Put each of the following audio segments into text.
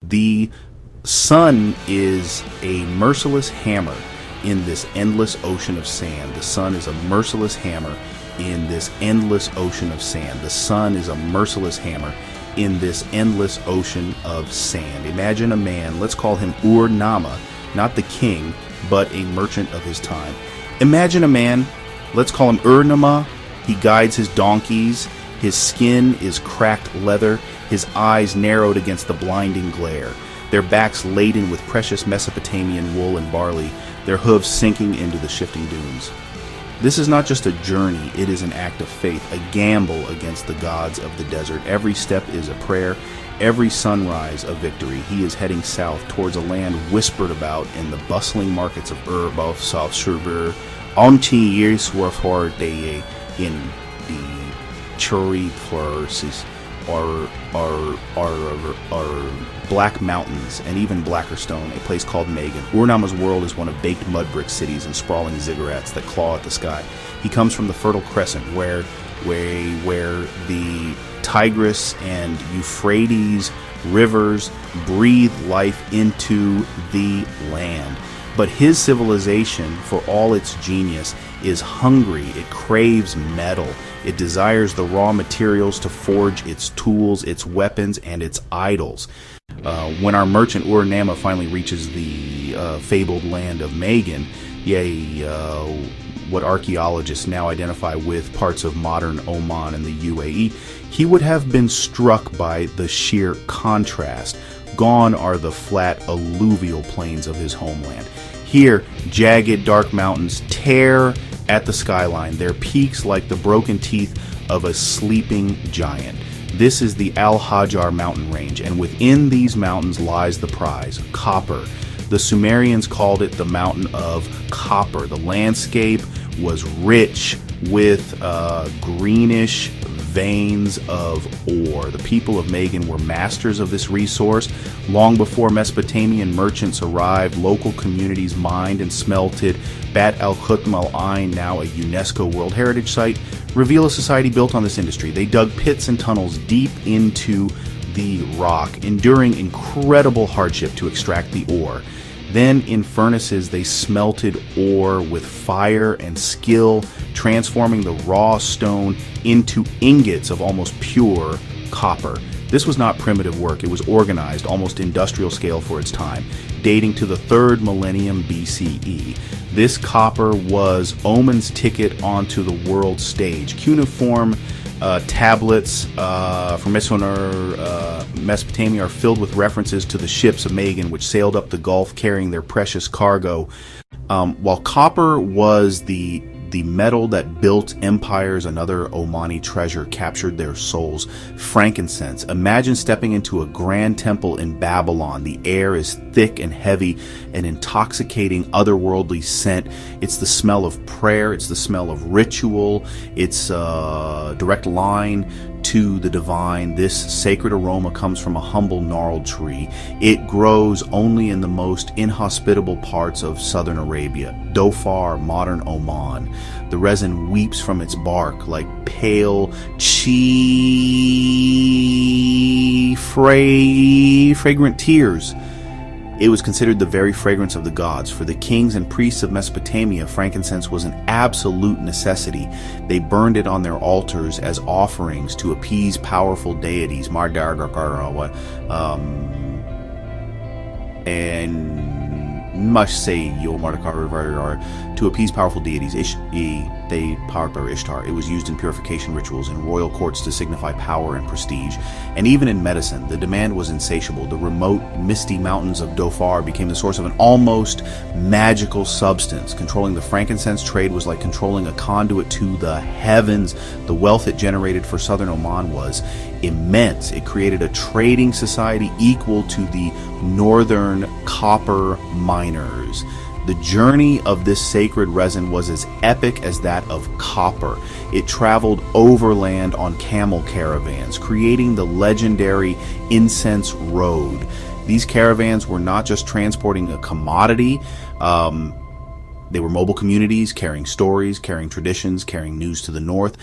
The sun is a merciless hammer in this endless ocean of sand. The sun is a merciless hammer in this endless ocean of sand. The sun is a merciless hammer in this endless ocean of sand. Imagine a man, let's call him Ur-Nama, not the king, but a merchant of his time. Imagine a man, let's call him Ur-Nama. He guides his donkeys. His skin is cracked leather, his eyes narrowed against the blinding glare, their backs laden with precious Mesopotamian wool and barley, their hooves sinking into the shifting dunes. This is not just a journey, it is an act of faith, a gamble against the gods of the desert. Every step is a prayer, every sunrise a victory. He is heading south towards a land whispered about in the bustling markets of both South Shubur, Onchi years worth in the Churi Florsis or Black Mountains, and even Blacker Stone, a place called Megan. Ur-Nama's world is one of baked mud brick cities and sprawling ziggurats that claw at the sky. He comes from the Fertile Crescent, where the Tigris and Euphrates rivers breathe life into the land. But his civilization, for all its genius, is hungry. It craves metal. It desires the raw materials to forge its tools, its weapons, and its idols. When our merchant Ur-Nama finally reaches the fabled land of Megan, what archaeologists now identify with parts of modern Oman and the UAE, he would have been struck by the sheer contrast. Gone are the flat alluvial plains of his homeland. Here, jagged, dark mountains tear at the skyline, their peaks like the broken teeth of a sleeping giant. This is the Al-Hajar mountain range, and within these mountains lies the prize, copper. The Sumerians called it the Mountain of Copper. The landscape was rich with greenish veins of ore. The people of Megan were masters of this resource. Long before Mesopotamian merchants arrived, local communities mined and smelted. Bat al-Khutm al-Ain, now a UNESCO World Heritage Site, reveal a society built on this industry. They dug pits and tunnels deep into the rock, enduring incredible hardship to extract the ore. Then in furnaces they smelted ore with fire and skill, transforming the raw stone into ingots of almost pure copper. This was not primitive work, it was organized, almost industrial scale for its time, dating to the 3rd millennium BCE. This copper was Oman's ticket onto the world stage. Cuneiform tablets from Mesopotamia are filled with references to the ships of Megan, which sailed up the Gulf carrying their precious cargo. While copper was the metal that built empires, another Omani treasure captured their souls. Frankincense. Imagine stepping into a grand temple in Babylon. The air is thick and heavy, an intoxicating otherworldly scent. It's the smell of prayer. It's the smell of ritual. It's a direct line to the divine. This sacred aroma comes from a humble gnarled tree. It grows only in the most inhospitable parts of southern Arabia, Dhofar, modern Oman. The resin weeps from its bark like pale, fragrant tears. It was considered the very fragrance of the gods. For the kings and priests of Mesopotamia, frankincense was an absolute necessity. They burned it on their altars as offerings to appease powerful deities, and must say to appease powerful deities. They powered by Ishtar. It was used in purification rituals in royal courts to signify power and prestige. And even in medicine, the demand was insatiable. The remote, misty mountains of Dhofar became the source of an almost magical substance. Controlling the frankincense trade was like controlling a conduit to the heavens. The wealth it generated for southern Oman was immense. It created a trading society equal to the northern copper miners. The journey of this sacred resin was as epic as that of copper. It traveled overland on camel caravans, creating the legendary Incense Road. These caravans were not just transporting a commodity, they were mobile communities carrying stories, carrying traditions, carrying news to the north.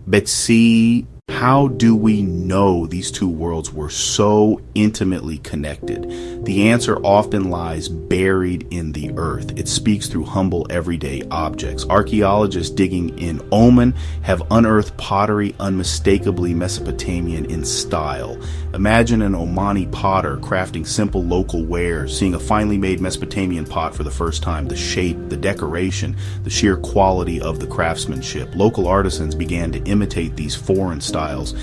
Betsy How do we know these two worlds were so intimately connected? The answer often lies buried in the earth. It speaks through humble everyday objects. Archaeologists digging in Oman have unearthed pottery unmistakably Mesopotamian in style. Imagine an Omani potter crafting simple local wares, seeing a finely made Mesopotamian pot for the first time. The shape, the decoration, the sheer quality of the craftsmanship. Local artisans began to imitate these foreign styles,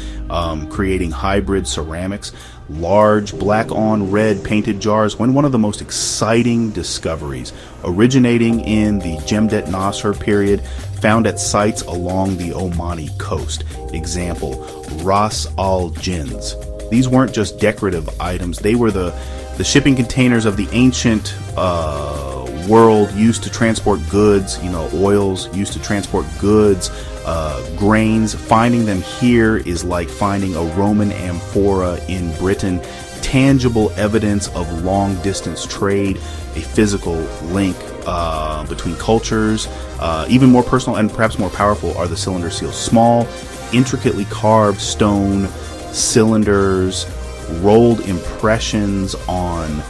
creating hybrid ceramics, large black on red painted jars. When one of the most exciting discoveries, originating in the Jemdet Nasr period, found at sites along the Omani coast. Example, Ras al Jins. These weren't just decorative items, they were the shipping containers of the ancient world used to transport goods, oils used to transport goods, grains. Finding them here is like finding a Roman amphora in Britain. Tangible evidence of long distance trade, a physical link between cultures. Even more personal and perhaps more powerful are the cylinder seals. Small, intricately carved stone cylinders, rolled impressions on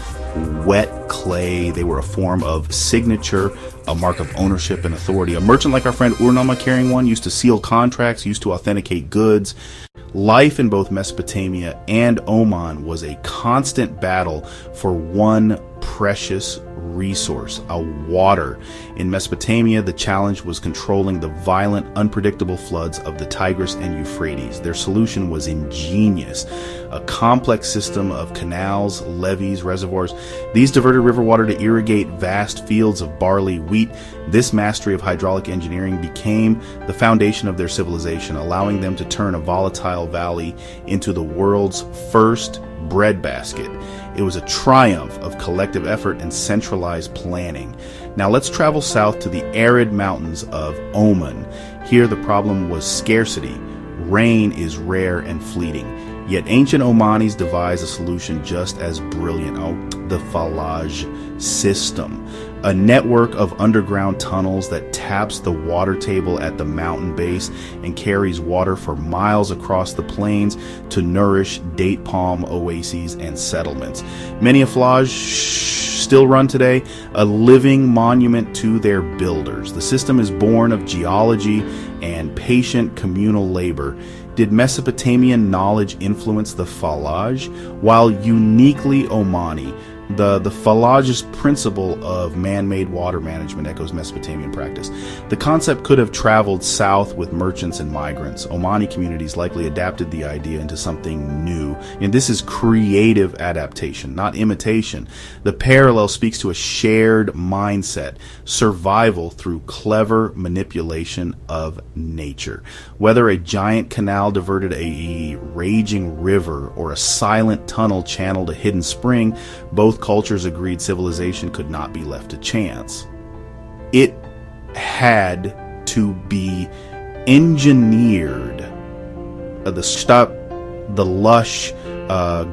wet clay. They were a form of signature, a mark of ownership and authority. A merchant like our friend Urnama carrying one used to seal contracts, used to authenticate goods. Life in both Mesopotamia and Oman was a constant battle for one precious resource, water. In Mesopotamia, the challenge was controlling the violent, unpredictable floods of the Tigris and Euphrates. Their solution was ingenious, a complex system of canals, levees, reservoirs. These diverted river water to irrigate vast fields of barley, wheat. This mastery of hydraulic engineering became the foundation of their civilization, allowing them to turn a volatile valley into the world's first breadbasket. It was a triumph of collective effort and centralized planning. Now let's travel south to the arid mountains of Oman. Here the problem was scarcity. Rain is rare and fleeting. Yet ancient Omanis devised a solution just as brilliant. The Falaj system. A network of underground tunnels that taps the water table at the mountain base and carries water for miles across the plains to nourish date palm oases and settlements. Many a Falaj still run today, a living monument to their builders. The system is born of geology and patient communal labor. Did Mesopotamian knowledge influence the Falaj? While uniquely Omani, the Falaj's principle of man-made water management echoes Mesopotamian practice. The concept could have traveled south with merchants and migrants. Omani communities likely adapted the idea into something new. And this is creative adaptation, not imitation. The parallel speaks to a shared mindset, survival through clever manipulation of nature. Whether a giant canal diverted a raging river or a silent tunnel channeled a hidden spring, both cultures agreed civilization could not be left to chance. It had to be engineered. The lush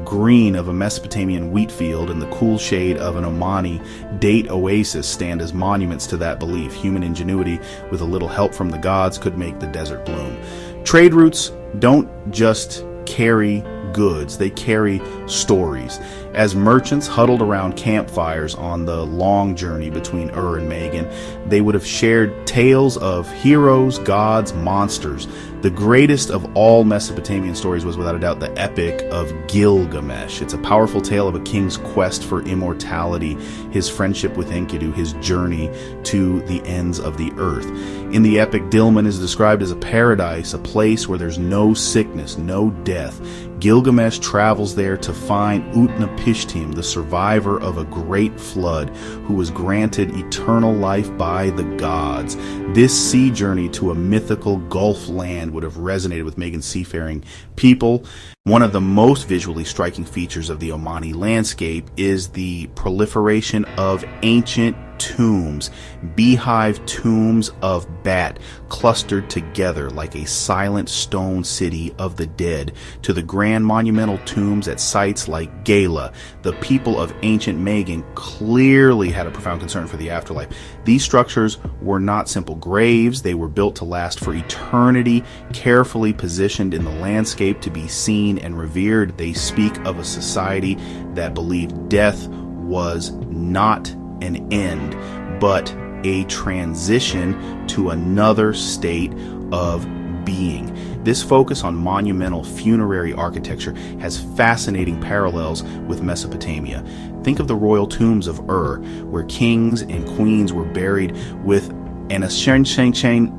green of a Mesopotamian wheat field and the cool shade of an Omani date oasis stand as monuments to that belief. Human ingenuity, with a little help from the gods, could make the desert bloom. Trade routes don't just carry goods, they carry stories. As merchants huddled around campfires on the long journey between Ur and Megan, they would have shared tales of heroes, gods, monsters. The greatest of all Mesopotamian stories was without a doubt the epic of Gilgamesh. It's a powerful tale of a king's quest for immortality, his friendship with Enkidu, his journey to the ends of the earth. In the epic, Dilmun is described as a paradise, a place where there's no sickness, no death. Gilgamesh travels there to find Utnapishtim, the survivor of a great flood, who was granted eternal life by the gods. This sea journey to a mythical Gulf land would have resonated with Megan's seafaring people. One of the most visually striking features of the Omani landscape is the proliferation of ancient tombs, beehive tombs of bat clustered together like a silent stone city of the dead, to the grand monumental tombs at sites like Gala. The people of ancient Magan clearly had a profound concern for the afterlife. These structures were not simple graves. They were built to last for eternity, carefully positioned in the landscape to be seen and revered. They speak of a society that believed death was not an end, but a transition to another state of being. This focus on monumental funerary architecture has fascinating parallels with Mesopotamia. Think of the royal tombs of Ur, where kings and queens were buried with an astonishing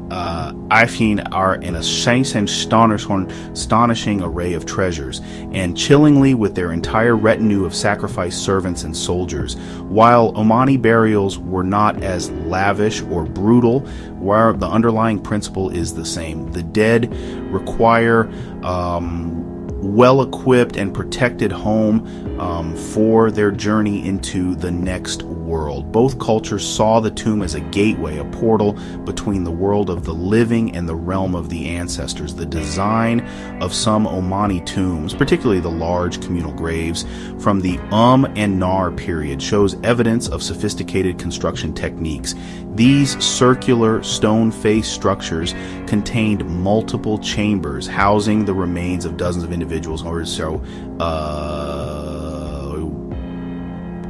array of treasures, and chillingly with their entire retinue of sacrificed servants and soldiers. While Omani burials were not as lavish or brutal, where the underlying principle is the same. The dead require well-equipped and protected home for their journey into the next world. Both cultures saw the tomb as a gateway, a portal between the world of the living and the realm of the ancestors. The design of some Omani tombs, particularly the large communal graves from the and Nar period, shows evidence of sophisticated construction techniques. These circular stone-faced structures contained multiple chambers housing the remains of dozens of individuals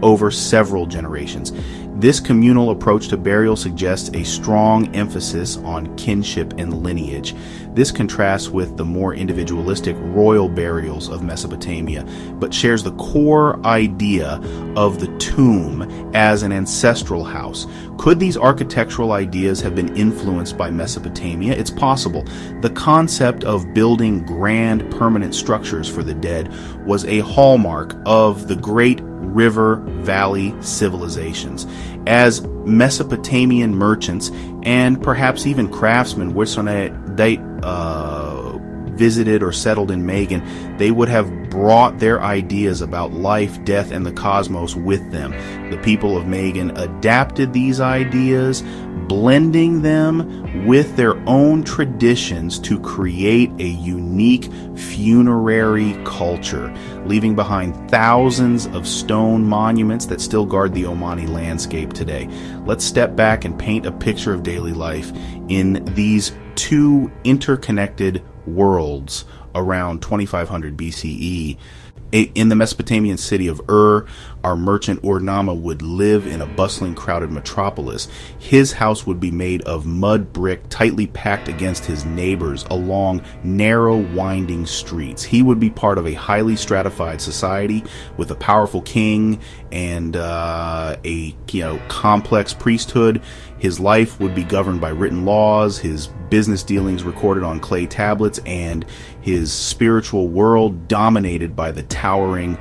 over several generations. This communal approach to burial suggests a strong emphasis on kinship and lineage. This contrasts with the more individualistic royal burials of Mesopotamia, but shares the core idea of the tomb as an ancestral house. Could these architectural ideas have been influenced by Mesopotamia? It's possible. The concept of building grand permanent structures for the dead was a hallmark of the great river valley civilizations. As Mesopotamian merchants and perhaps even craftsmen they visited or settled in Magan, they would have brought their ideas about life, death, and the cosmos with them. The people of Magan adapted these ideas, blending them with their own traditions to create a unique funerary culture, leaving behind thousands of stone monuments that still guard the Omani landscape today. Let's step back and paint a picture of daily life in these two interconnected worlds around 2500 BCE. In the Mesopotamian city of Ur, our merchant Ur-Nama would live in a bustling, crowded metropolis. His house would be made of mud brick, tightly packed against his neighbors along narrow, winding streets. He would be part of a highly stratified society with a powerful king and a complex priesthood. His life would be governed by written laws, his business dealings recorded on clay tablets, and his spiritual world dominated by the towering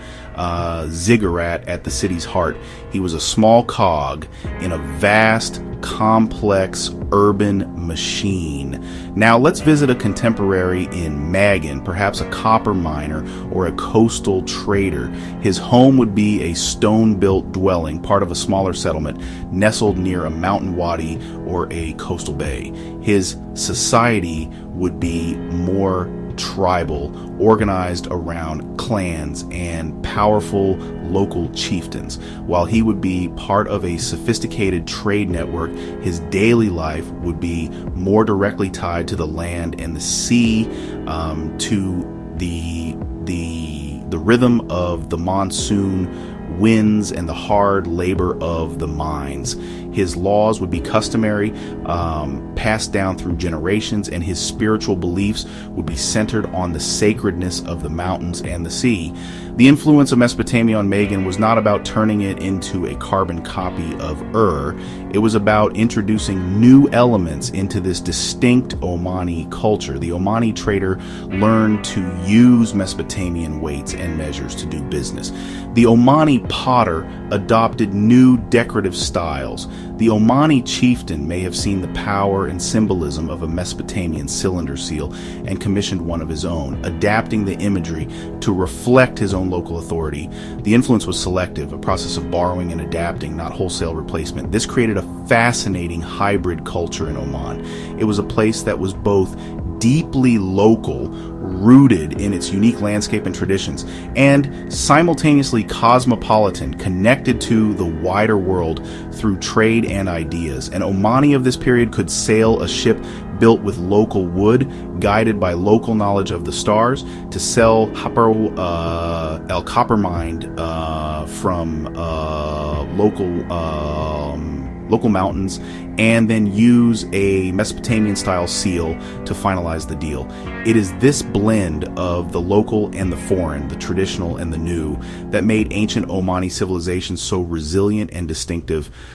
ziggurat at the city's heart. He was a small cog in a vast, complex urban machine. Now let's visit a contemporary in Magan, perhaps a copper miner or a coastal trader. His home would be a stone-built dwelling, part of a smaller settlement, nestled near a mountain wadi or a coastal bay. His society would be more tribal, organized around clans and powerful local chieftains. While he would be part of a sophisticated trade network, his daily life would be more directly tied to the land and the sea, to the rhythm of the monsoon winds and the hard labor of the mines. His laws would be customary, passed down through generations, and his spiritual beliefs would be centered on the sacredness of the mountains and the sea. The influence of Mesopotamia on Magan was not about turning it into a carbon copy of Ur. It was about introducing new elements into this distinct Omani culture. The Omani trader learned to use Mesopotamian weights and measures to do business. The Omani potter adopted new decorative styles. The Omani chieftain may have seen the power and symbolism of a Mesopotamian cylinder seal and commissioned one of his own, adapting the imagery to reflect his own local authority. The influence was selective, a process of borrowing and adapting, not wholesale replacement. This created a fascinating hybrid culture in Oman. It was a place that was both deeply local, rooted in its unique landscape and traditions, and simultaneously cosmopolitan, connected to the wider world through trade and ideas. An Omani of this period could sail a ship built with local wood, guided by local knowledge of the stars, to sell El copper mined from local mountains, and then use a Mesopotamian style seal to finalize the deal. It is this blend of the local and the foreign, the traditional and the new, that made ancient Omani civilization so resilient and distinctive.